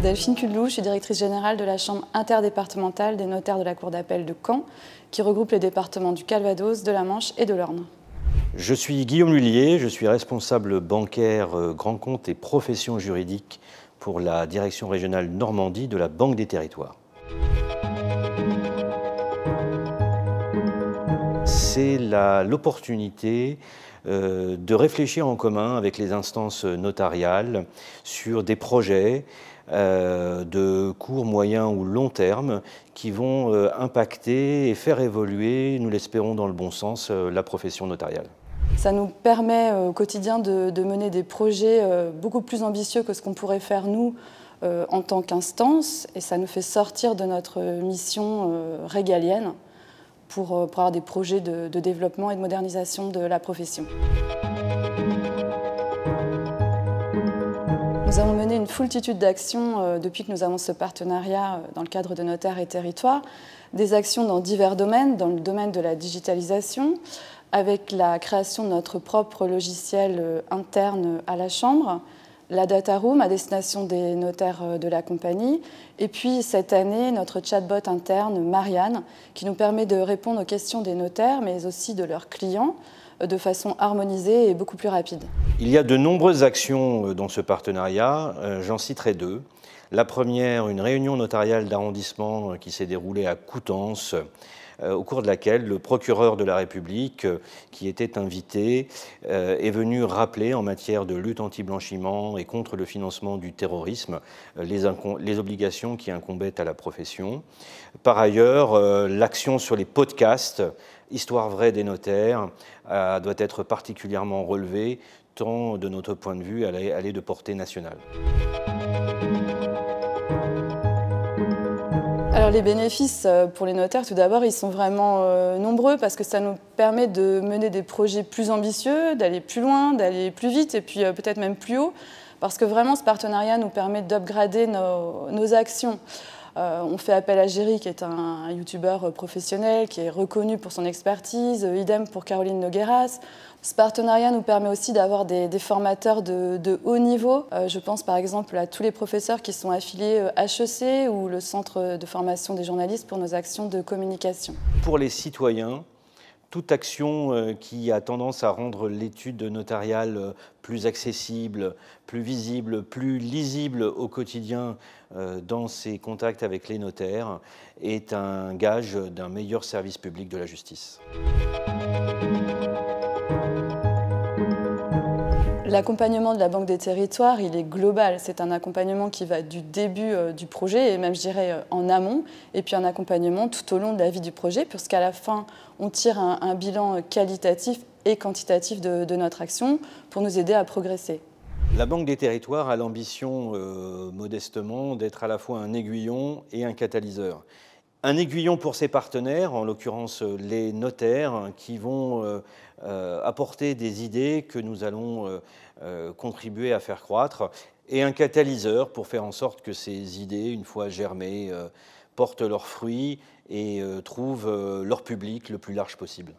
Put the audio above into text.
Delphine Kudlou, je suis directrice générale de la Chambre interdépartementale des notaires de la Cour d'appel de Caen, qui regroupe les départements du Calvados, de la Manche et de l'Orne. Je suis Guillaume Lullier, je suis responsable bancaire, grand compte et profession juridique pour la direction régionale Normandie de la Banque des Territoires. C'est l'opportunité de réfléchir en commun avec les instances notariales sur des projets de court, moyen ou long terme qui vont impacter et faire évoluer, nous l'espérons dans le bon sens, la profession notariale. Ça nous permet au quotidien de mener des projets beaucoup plus ambitieux que ce qu'on pourrait faire nous en tant qu'instance, et ça nous fait sortir de notre mission régalienne pour avoir des projets de développement et de modernisation de la profession. Nous avons mené une foultitude d'actions depuis que nous avons ce partenariat dans le cadre de Notaires et Territoires, des actions dans divers domaines, dans le domaine de la digitalisation, avec la création de notre propre logiciel interne à la Chambre, la Data Room à destination des notaires de la compagnie, et puis cette année notre chatbot interne Marianne qui nous permet de répondre aux questions des notaires mais aussi de leurs clients de façon harmonisée et beaucoup plus rapide. Il y a de nombreuses actions dans ce partenariat, j'en citerai deux. La première, une réunion notariale d'arrondissement qui s'est déroulée à Coutances, au cours de laquelle le procureur de la République, qui était invité, est venu rappeler en matière de lutte anti-blanchiment et contre le financement du terrorisme les obligations qui incombaient à la profession. Par ailleurs, l'action sur les podcasts, Histoire vraie des notaires, doit être particulièrement relevée, tant de notre point de vue, elle est de portée nationale. Alors les bénéfices pour les notaires, tout d'abord, ils sont vraiment nombreux parce que ça nous permet de mener des projets plus ambitieux, d'aller plus loin, d'aller plus vite et puis peut-être même plus haut, parce que vraiment ce partenariat nous permet d'upgrader nos actions. On fait appel à Géry, qui est un youtubeur professionnel, qui est reconnu pour son expertise, idem pour Caroline Nogueras. Ce partenariat nous permet aussi d'avoir des formateurs de haut niveau. Je pense par exemple à tous les professeurs qui sont affiliés HEC ou le Centre de formation des journalistes pour nos actions de communication. Pour les citoyens, toute action qui a tendance à rendre l'étude notariale plus accessible, plus visible, plus lisible au quotidien dans ses contacts avec les notaires est un gage d'un meilleur service public de la justice. L'accompagnement de la Banque des Territoires, il est global. C'est un accompagnement qui va du début du projet, et même, je dirais, en amont, et puis un accompagnement tout au long de la vie du projet, puisqu'à la fin, on tire un bilan qualitatif et quantitatif de notre action pour nous aider à progresser. La Banque des Territoires a l'ambition, modestement, d'être à la fois un aiguillon et un catalyseur. Un aiguillon pour ses partenaires, en l'occurrence les notaires, qui vont apporter des idées que nous allons contribuer à faire croître, et un catalyseur pour faire en sorte que ces idées, une fois germées, portent leurs fruits et trouvent leur public le plus large possible.